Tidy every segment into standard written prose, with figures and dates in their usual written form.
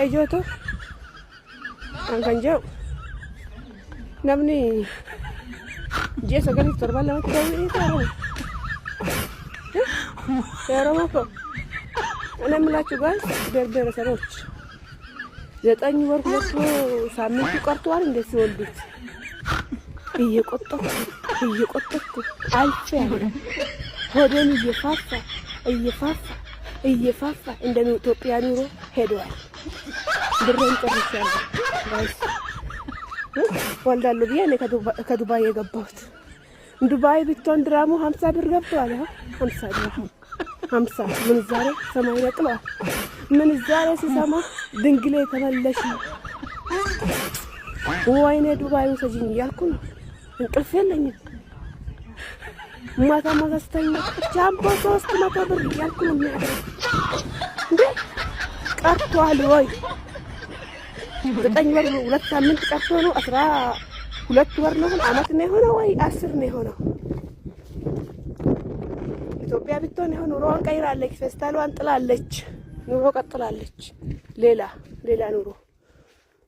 ejoto kan jau namni jesa kan torban lama tahu itu Oromo ko እኔ የምላችሁ ጋር ብሔረሰቦች 9 ወር 2 ሳምንት ቀርቷል እንዴት ሲወልዱት እየቆጠርኩ አልፌ ያለ ሆዴን እየፋፋ እንደ ኢትዮጵያ ኑሮ ሄዷል። ብሬን ጨርሻለሁ ጋይስ ወልዳለሁ ብዬ እኔ ከዱባይ የገባሁት ዱባይ ብትሆን ድራሙ 50 ብር ገብቷል። 50 ድራሙ 50 ምን ዛሬ ሰማይ ነቅሏል። ምን ዛሬ ሲሰማ ድንግሌ ተመለሽ ወይኔ ዱባይ ወሰጂኝ እያልኩ ነው። እንቅልፍ የለኝም። ማታ ስተኛ ጃምቦ 300 ብር እያልኩ ነው የሚያደርግ እንዴ ቀርቷል ወይ 9 ወር 2 ሳምንት ቀርቶ ነው 12 ወር ነው አመት ነው የሆነው ወይ 10 ነው የሆነው? ኢትዮጵያ ብትሆን ይሁን ኑሮዋን ቀይራለች። ፌስታሏን ጥላለች። ኑሮ ቀጥላለች። ሌላ ኑሮ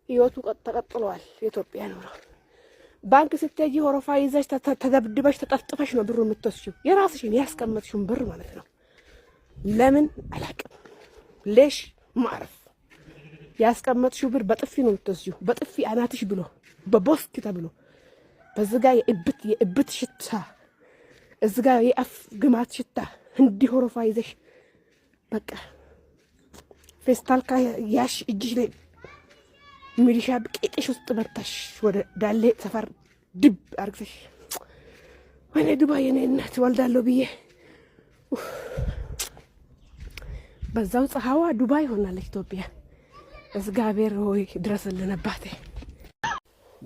ህይወቱ ተቀጥሏል። የኢትዮጵያ ኑሮ ባንክ ስትሄጂ ሆሮፋ ይዘሽ ተደብድበሽ ተጠፍጥፈሽ ነው ብሩ የምትወስጂው። የራስሽን ያስቀመጥሽውን ብር ማለት ነው። ለምን አላውቅም። ሌሽ ማረፍ ያስቀመጥሽው ብር በጥፊ ነው የምትወስጂው። በጥፊ አናትሽ ብሎ በቦስክ ተብሎ በዝጋ የእብት ሽታ እዝጋ የአፍ ግማት ሽታ እንዲህ ሆሮፋ ይዘሽ በቃ ፌስታል ያሽ እጅሽ ላይ ሚሊሻ በቄጥሽ ውስጥ መታሽ ወደ ዳሌ ሰፈር ድብ አርግተሽ ወይኔ ዱባይ የኔ እናት ወልዳለሁ ብዬ በዛው ፀሐዋ ዱባይ ሆናለች ኢትዮጵያ። እግዚአብሔር ሆይ ድረስልን አባቴ።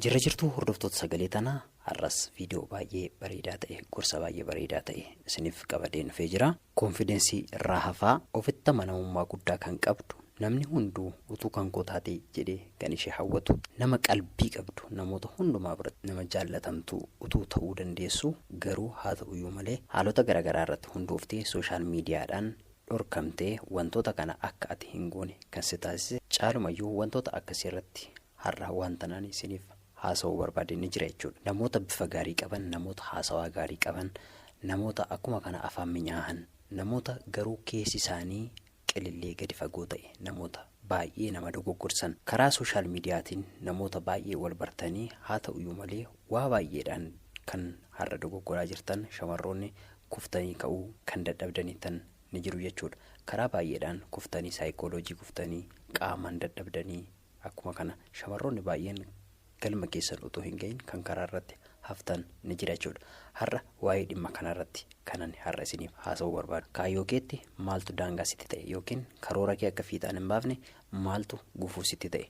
ጅርጅርቱ hordoftoota sagalee tanaa har'as viidiyoo baay'ee bareedaa ta'e gorsa baay'ee bareedaa ta'e isiniif qabadee dhufee jira. Konfidensii irraa hafaa ofitti amanamummaa guddaa kan qabdu namni hunduu utuu kan koo taate jedhee kan ishee hawwatu nama qalbii qabdu namoota hundumaa biratti nama jaallatamtu utuu ta'uu dandeessu garuu haa ta'uyyuu malee haalota garaagaraa irratti hundooftee sooshaal miidiyaadhaan dhorkamtee wantoota kana akka ati hin goone kan si taasise caalumayyuu wantoota akkasii irratti har'a wanta naan isiniif haasawuu barbaadeen jira jechuudha. Namoota bifa gaarii qaban, namoota haasawaa gaarii qaban, namoota akkuma kana afaan minyaahan, namoota garuu keessi isaanii qilillee gadi fagoo ta'e, namoota baay'ee nama dogoggorsan karaa sooshaal miidiyaatiin namoota baay'ee wal bartanii haa ta'uyyuu malee waa baay'eedhaan kan har'a dogoggoraa jirtan shamarroonni kuftanii ka'uu kan dadhabdaniitan ni jiru jechuudha. Karaa baay'eedhaan kuftanii saayikooloojii kuftanii qaamaan dadhabdanii akkuma kana shamarroonni baay'een galma keessan utuu hin gahin kan karaa irratti haftan ni jira jechuudha. Har'a waa'ee dhimma kana irratti kanan har'a isiniif haasawuu barbaadu. Kaayyoo keetti maaltu daangaa sitti ta'e yookiin karoora kee akka fiixaan hin baafne maaltu gufuu sitti ta'e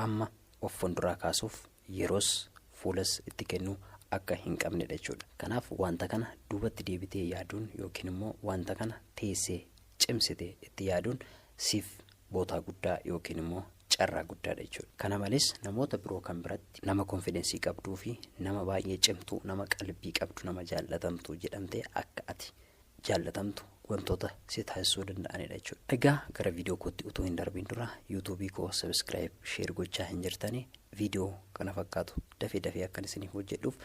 amma of fuulduraa kaasuuf yeroos fuulas itti kennuu akka hin qabnedha jechuudha. Kanaaf wanta kana duubatti deebitee yaaduun yookiin immoo wanta kana teessee cimsitee itti yaaduun siif bootaa guddaa yookiin immoo carraa guddaadha jechuudha. Kana malees namoota biroo kan biratti nama konfidensii qabduu fi nama baay'ee cimtuu, nama qalbii qabdu, nama jaallatamtu jedhamtee akka ati jaallatamtu wantoota si taasisuu danda'anidha jechuudha. Egaa gara viidiyoo kootti utuu hin darbiin dura yuutuubii koo sabiskiraayib sheer gochaa hin jirtanii viidiyoo kana fakkaatu dafee akkan isiniif hojjedhuuf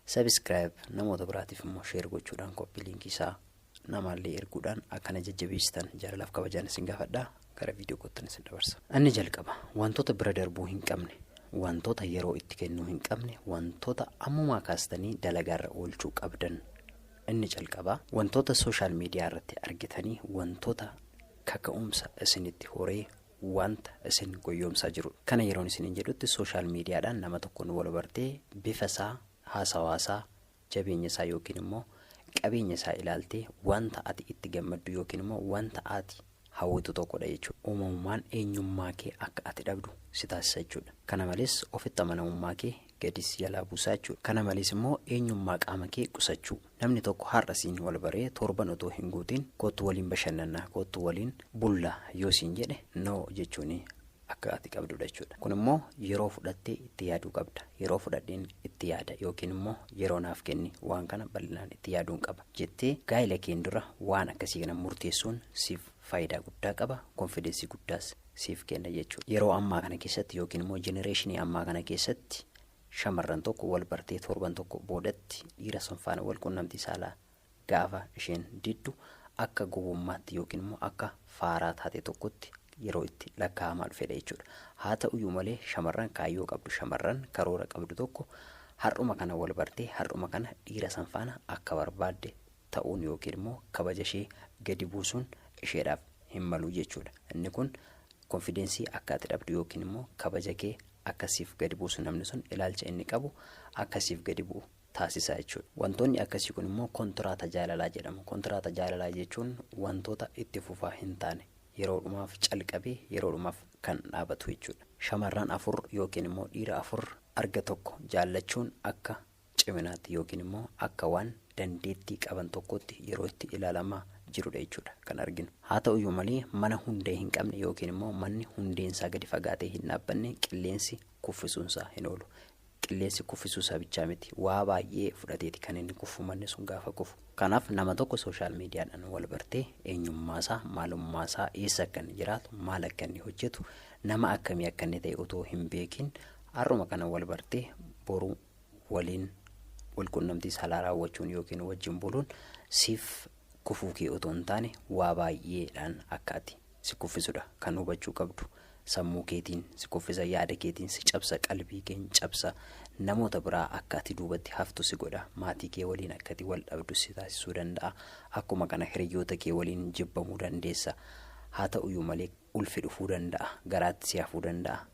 sabiskiraayib namoota biraatiif immoo sheer gochuudhaan koppii liinkii isaa namaallee erguudhaan akkana jajjabeessitan jaalalaaf kabajaan isin gaafadhaa. Gara viidiyoo kootti isin dabarsa. Inni jalqaba wantoota bira darbuu hin qabne, wantoota yeroo itti kennuu hin qabne, wantoota ammumaa kaastanii dalagaarra oolchuu qabdan. Inni jalqaba wantoota sooshaal miidiyaa irratti argitanii wantoota kaka'umsa isinitti horee wanta isin goyoomsaa jiru. Kana yeroon isiniin jedhutti sooshaal miidiyaadhaan nama tokkoon wal bartee bifa isaa, haasawaasaa, jabeenya isaa yookiin immoo qabeenya isaa ilaaltee wanta ati itti gammaddu yookiin immoo wanta ati hawwatu tokkodha jechuudha. Uumamumaan eenyummaa kee akka ati dhabdu si taasisa jechuudha. Kana malees ofitti amanamummaa kee gadis jalaa buusaa jechuudha. Kana malees immoo eenyummaa qaama kee qusachuu. Namni tokko har'a siin wal baree torban otoo hin guutiin kootu waliin bashannannaa, kootu waliin bullaa yoo siin jedhe no jechuun akka ati qabdudha jechuudha. Kun immoo yeroo fudhattee itti yaaduu qabda. Yeroo fudhadheen itti yaada yookiin immoo yeroo naaf kenni waan kana bal'inaan itti yaaduun qaba jettee gaa'ela keen dura waan akkasii kana murteessuun siif faayidaa guddaa qaba, konfidensii guddaas siif kenna jechuudha. Yeroo ammaa kana keessatti yookiin immoo jenereeshinii ammaa kana keessatti shamarran tokko wal bartee torban tokko boodatti dhiira sun faana wal quunnamtii saalaa gaafa isheen diddu akka gowwummaatti yookiin immoo akka faaraa taate tokkotti yeroo itti lakkaa'amaa dhufedha jechuudha. Haa ta'uyyuu malee shamarran kaayyoo qabdu, shamarran karoora qabdu tokko har'uma kana wal bartee har'uma kana dhiira san faana akka barbaadde ta'uun yookiin immoo kabaja ishee gadi buusuun isheedhaaf hin malu jechuudha. Inni kun konfidensii akka ati dhabdu yookiin immoo kabaja kee akkasiif gadi buusu namni sun ilaalcha inni qabu akkasiif gadi bu'u taasisaa jechuudha. Wantoonni akkasii kun immoo kontiraata jaalalaa jedhamu. Kontiraata jaalalaa jechuun wantoota itti fufaa hin taane yeroodhumaaf calqabee yeroodhumaaf kan dhaabatu jechuudha. Shamarran 4 yookiin immoo dhiira 4 arga tokko jaallachuun akka ciminaatti yookiin immoo akka waan dandeettii qaban tokkotti yeroo itti ilaalamaa jirudha jechuudha kan arginu. Haa ta'uyyuu malee mana hundee hin qabne yookiin immoo manni hundeensaa gadi fagaatee hin dhaabbanne qilleensi kuffisuunsaa hin oolu. Qilleensi kuffisuusaa bichaa miti, waa baay'ee fudhateeti kan inni kuffu manni sun gaafa kufu. Kanaaf nama tokko sooshaal miidiyaadhaan wal bartee eenyummaasaa, maalummaasaa, eessa akka inni jiraatu, maal akka inni hojjetu, nama akkamii akka inni ta'e otoo hin beekin har'uma kana wal bartee boruu waliin wal quunnamtii saalaa raawwachuun yookiin wajjin buluun siif kufuu kee otoo hin taane waa baay'eedhaan akka ati si kuffisudha kan hubachuu qabdu. Sammuu keetiin si kuffisa, yaada keetiin si cabsa, qalbii keen cabsa, namoota biraa akka ati duubatti haftu si godha, maatii kee waliin akka ati wal dhabdu si taasisuu danda'a. Akkuma kana hiriyoota kee waliin jibbamuu dandeessa. Haa ta'uyyuu malee ulfi dhufuu danda'a, garaatti si hafuu danda'a,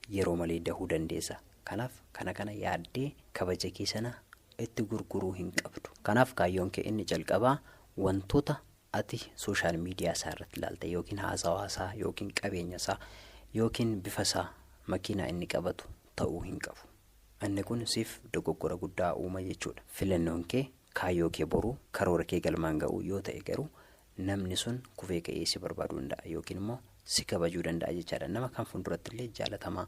yeroo malee dahuu dandeessa. Kanaaf kana yaaddee kabaja kee sana itti gurguruu hin qabdu. Kanaaf kaayyoon kee inni jalqabaa wantoota ati sooshaal miidiyaa isaa irratti ilaalte yookiin haasawaasaa yookiin qabeenyasaa yookiin bifasaa makiinaa inni qabatu ta'uu hin qabu. Inni kun siif dogoggora guddaa uuma jechuudha. Filannoon kee kaayyoo kee boruu karoora kee galmaan ga'uu yoo ta'e garuu namni sun kufee ka'ee si barbaaduu danda'a yookiin immoo si kabajuu danda'a jechaadha. Nama kan fuulduratti illee jaalatamaa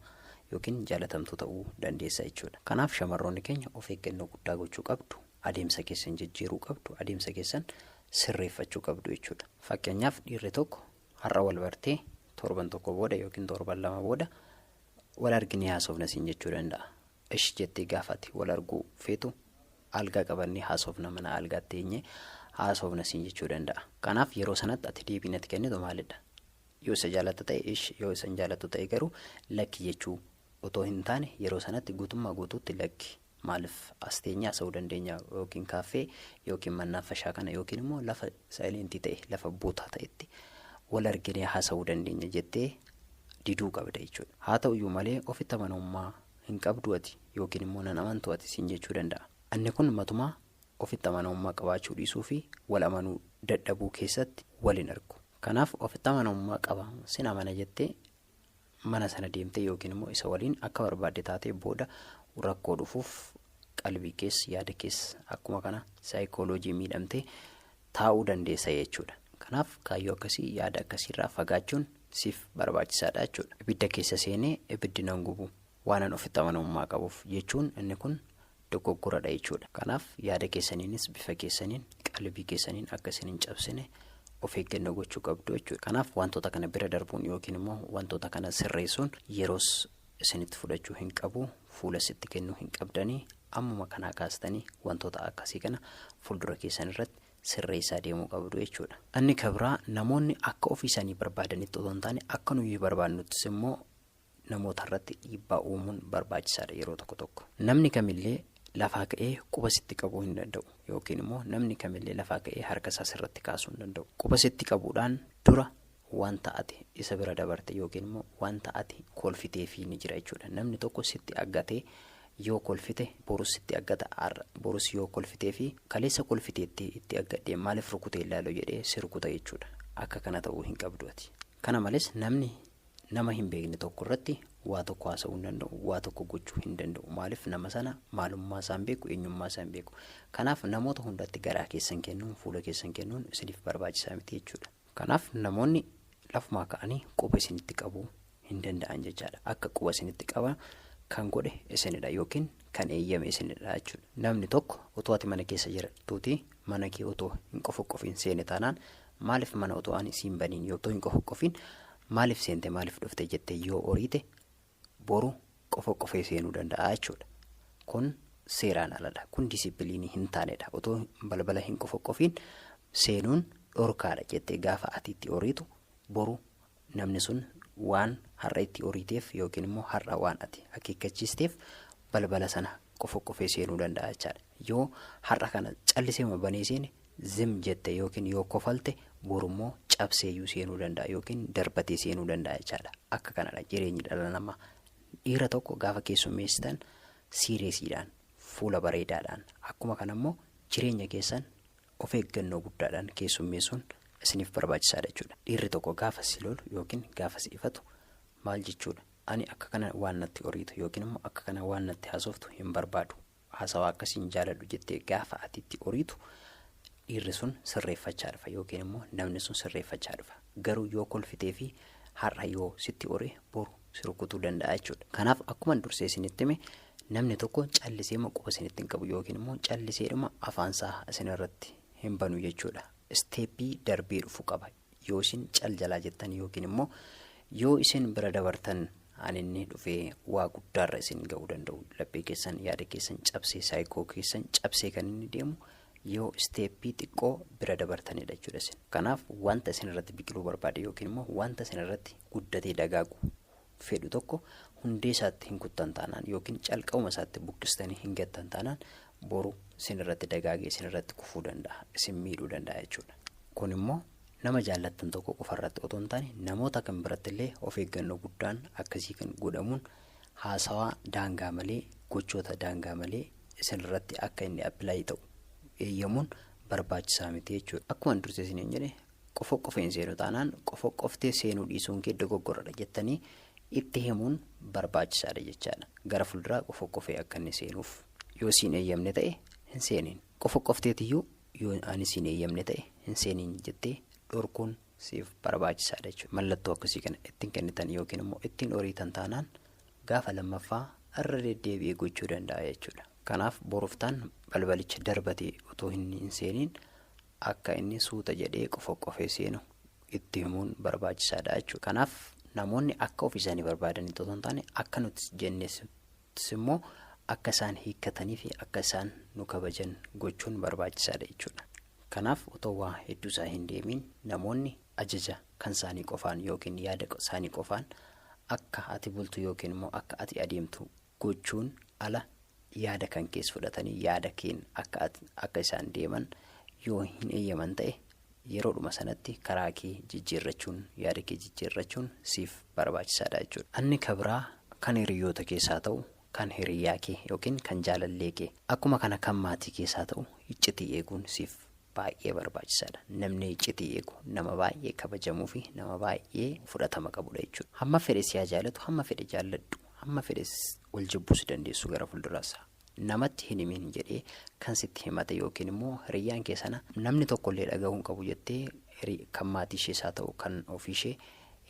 yookiin jaalatamtuu ta'uu dandeessa jechuudha. Kanaaf shamarroonni keenya of eeggannoo guddaa gochuu qabdu. Adeemsa keessan jijjiiruu qabdu. Adeemsa keessan sirreeffachuu qabdu jechuudha. Fakkeenyaaf dhiirri tokko har'a wal bartee torban tokko booda yookiin torban lama booda wal arginee haasofna siin jechuu danda'a. Ishi jettee gaafate wal arguu feetu algaa qabannee haasofna mana algaatti eenyee haasofna siin jechuu danda'a. Kanaaf yeroo sanatti ati deebii natti kennitu maalidha? Yoo isa jaalatu ta'e ishi, yoo isa hin jaalatu ta'e garuu lakki jechuu otoo hin taane yeroo sanatti guutummaa guutuutti lakki. Maaliif asteenyaa ta'uu dandeenya yookiin kaaffee yookiin mannaaffashaa kana yookiin immoo lafa saayilentii ta'e lafa bootaa ta'etti wal arginee haasa'uu dandeenya jettee diduu qabda jechuudha. Haa ta'uyyuu malee ofitti amanamummaa hin qabdu ati yookiin immoo nan amantu ati siin jechuu danda'a. Inni kun matumaa ofitti amanamummaa qabaachuu dhiisuu fi wal amanuu dadhabuu keessatti waliin argu. Kanaaf ofitti amanamummaa qaba sin amana jettee mana sana deemtee yookiin immoo isa waliin akka barbaadde taatee booda rakkoo dhufuuf qalbii keessa yaada keessa akkuma kana saayikooloojii miidhamtee taa'uu dandeessa jechuudha. Kanaaf kaayyoo akkasii yaada akkasiirraa fagaachuun siif barbaachisaadha jechuudha. Ibidda keessa seenee ibiddi nan gubu waanan ofitti amanamummaa qabuuf jechuun inni kun dogoggoradha jechuudha. Kanaaf yaada keessaniinis bifa keessaniin qalbii keessaniin akkasiin hin cabsine of eeggannoo gochuu qabdu jechuudha. Kanaaf wantoota kana bira darbuun yookiin immoo wantoota kana sirreessuun yeroos isinitti fudhachuu hin qabu, fuula sitti kennuu hin qabdanii ammuma kanaa kaastanii wantoota akkasii kana fuuldura keessan irratti sirreessaa deemuu qabdu jechuudha. Inni kabraa namoonni akka ofiisanii barbaadanitti otoo hin taane akka nuyi barbaadnuttis immoo namoota irratti dhiibbaa uumuun barbaachisaadha yeroo tokko tokko. Namni kamillee lafaa ka'ee quba sitti qabuu hin danda'u yookiin immoo namni kamillee lafaa ka'ee harka isaa sirratti kaasuu hin danda'u. Quba sitti qabuudhaan dura wanta ati isa bira dabarte yookiin immoo wanta ati kolfitee fi ni jira jechuudha. Namni tokko sitti aggatee yoo kolfite borus sitti aggata, borus yoo kolfitee fi kaleessa kolfiteetti itti aggadhee maaliif rukutee ilaaluu jedhee si rukuta jechuudha. Akka kana ta'uu hin qabdu ati. Kana malees namni nama hin beekne tokko irratti waa tokko haasa'uu hin danda'u, waa tokko gochuu hin danda'u. Maaliif nama sana maalummaa isaan beeku, eenyummaa isaan beeku. Kanaaf namoota hundatti garaa keessan kennuun, fuula keessan kennuun isiniif barbaachisaa miti jechuudha. Kanaaf namoonni lafumaa ka'anii quba isinitti qabuu hin danda'an jechaadha. Akka quba isinitti qaban kan godhe isinidha yookiin kan eeyyame isinidha jechuudha. Namni tokko otoo ati mana keessa jirtuuti mana kee otoo hin qofiin seene taanaan maaliif mana otoo ani siin baniin yoo ta'u hin qofoqqofiin maaliif seente maaliif dhufte jettee yoo oriite boru qofoqqofee seenuu danda'a jechuudha. Kun seeraan aladha. Kun disiipiliinii hin taanedha. Otoo balbala hin qofoqqofiin seenuun dhorkaadha jettee gaafa ati itti oriitu boru namni sun waan har'a itti oriiteef yookiin immoo har'a waan ati akeekkachiisteef balbala sana qofoqqofee seenuu danda'a jechaadha. Yoo har'a kana callisee banee seene zim jette yookiin yoo kofalte borummoo cabseeyyuu seenuu danda'a yookiin darbatee seenuu danda'a jechaadha. Akka kanadha jireenyi dhala namaa. Dhiira tokko gaafa keessummeessitan siireesiidhaan fuula bareedaadhaan akkuma kanammoo jireenya keessan of eeggannoo guddaadhaan keessummeessuun isiniif barbaachisaadha jechuudha. Dhiirri tokko gaafa si lolu yookiin gaafa si ifatu maal jechuudha? Ani akka kana waan natti oriitu yookiin immoo akka kana waan natti haasoftu hin barbaadu. Haasawaa akkasiin jaaladhu jettee gaafa ati itti oriitu dhiirri sun sirreeffachaa dhufa yookiin immoo namni sun sirreeffachaa dhufa. Garuu yoo kolfitee fi har'a yoo sitti oree boru si rukutuu danda'a jechuudha. Kanaaf akkuma dursee isinitti hime namni tokko callisee quba isinitti hin qabu yookiin immoo calliseedhuma afaansaa isinirratti hin banu jechuudha. Isteeppii darbee dhufu qaba. Yoo isin cal jalaa jettan yookiin immoo yoo isin bira dabartan aninni dhufee waa guddaarra isin ga'uu danda'u. Laphee keessan yaada keessan cabsee saayikoo keessan cabsee kan inni deemu yoo isteeppii xiqqoo bira dabartanidha jechuudha isin. Kanaaf wanta isin irratti biqiluu barbaade yookiin immoo wanta isin irratti guddatee dagaagu fedhu tokko hundee isaatti hin kuttan taanaan yookiin calqauma isaatti buqqistanii hin gattan taanaan boru isin irratti dagaagee isin irratti kufuu danda'a, isin miidhuu danda'a jechuudha. Kun immoo nama jaallattan tokko qofarratti otoo hin taane namoota kan biratti illee of eeggannoo guddaan akkasii kan godhamuun haasawaa daangaa malee gochoota daangaa malee isin irratti akka inni appilaayi ta'u eeyyamuun barbaachisaa miti jechuudha. Akkuma dursee isiniin jedhe qofoqqofeen seenuu taanaan qofoqqoftee seenuu dhiisuun kee dogoggoradha jettanii itti himuun barbaachisaadha jechaadha. Gara fuulduraa qofoqqofee akka inni seenuuf yoo siin eeyyamne ta'e hin seeniin. Qofoqqofteetiyyuu yoo ani siin eeyyamne ta'e hin seeniin jettee dhorkuun siif barbaachisaadha jechuudha. Mallattoo akkasii kana ittiin kennitan yookiin immoo ittiin oriitan taanaan gaafa lammaffaa irra deddeebi'ee gochuu danda'a jechuudha. Kanaaf boroftaan balbalicha darbatee otoo hin seeniin akka inni suuta jedhee qofoqqofee seenu itti himuun barbaachisaadha jechuudha. Kanaaf namoonni akka ofii isaanii barbaadanii otoo hin taane akka nuti jennes immoo akka isaan hiikkatanii fi akka isaan nu kabajan gochuun barbaachisaadha jechuudha. Kanaaf otoo waa hedduu isaa hin deemiin namoonni ajaja kan isaanii qofaan yookiin yaada isaanii qofaan akka ati bultu yookiin immoo akka ati adeemtu gochuun ala yaada kan keessa fudhatanii yaada keen akka isaan deeman yoo hin eeyyaman ta'e yeroodhuma sanatti karaa kee jijjiirrachuun yaada kee jijjiirrachuun siif barbaachisaadha jechuudha. Anni kabraa kan hiriyoota keessaa ta'u kan hiriyaa kee yookiin kan jaalallee kee akkuma kana kan maatii keessaa ta'u iccitii eeguun siif baay'ee barbaachisaadha. Namni iccitii eegu nama baay'ee kabajamuu fi nama baay'ee fudhatama qabudha jechuudha. Hamma fedhe si haa jaallatu, hamma fedhe jaalladhu, hamma fedhe wal jibbuus dandeessu gara fuulduraas. Namatti hin himin jedhee kan sitti himate yookiin immoo hiriyyaan kee sana namni tokkollee dhagahuu hin qabu jettee kan maatii ishees haa ta'u kan ofii ishee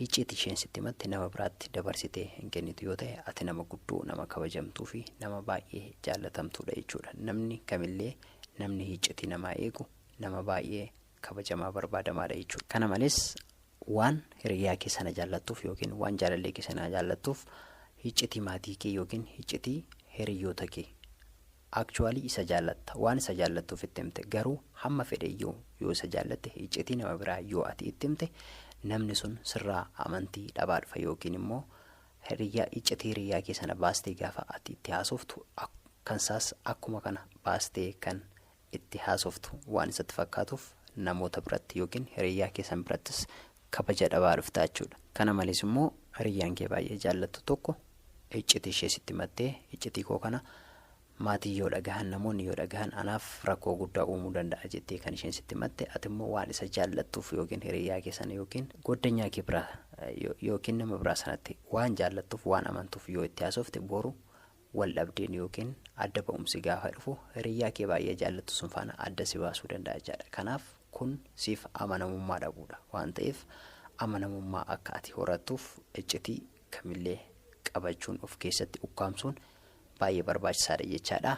iccitii isheen sitti himatte nama biraatti dabarsitee hin kennitu yoo ta'e ati nama guddoo nama kabajamtuu fi nama baay'ee jaallatamtuudha jechuudha. Namni kamillee namni iccitii namaa eegu nama baay'ee kabajamaa barbaadamaadha jechuudha. Kana malees waan hiriyyaa kee sana jaallattuuf yookiin waan jaalallee kee sana jaallattuuf iccitii maatii kee yookiin iccitii hiriyoota kee actually isa jaallatta waan isa jaallattuuf itti himte garuu hamma fedhe yoo isa jaallatte iccitii nama biraa yoo ati itti himte namni sun sirraa amantii dhabaa dhufa yookiin immoo iccitii hiriyyaa kee sana baastee gaafa ati itti haasoftu kansaas akkuma kana baastee kan itti haasoftu waan isatti fakkaatuuf namoota biratti yookiin hiriyyaa keessan birattis kabaja dhabaa dhufta jechuudha. Kana malees immoo hiriyyaan kee baay'ee jaallattu tokko iccitii ishee sitti himattee iccitii koo kana maatii yoo dhagahan namoonni yoo dhagahan anaaf rakkoo guddaa uumuu danda'a jettee kan isheen sitti himatte ati immoo waan isa jaallattuuf yookiin hiriyyaa kee sana yookiin goddanyaa kee biraa yookiin nama biraa sanatti waan jaallattuuf waan amantuuf yoo itti haasofte boru wal dhabdeen yookiin adda ba'umsi gaafa dhufu hiriyyaa kee baay'ee jaallattu sun faana adda si baasuu danda'a jechuudha. Kanaaf kun siif amanamummaa dhabuudha waan ta'eef amanamummaa akka ati horattuuf iccitii kamillee qabachuun of keessatti ukkaamsuun baay'ee barbaachisaadha jechaadha.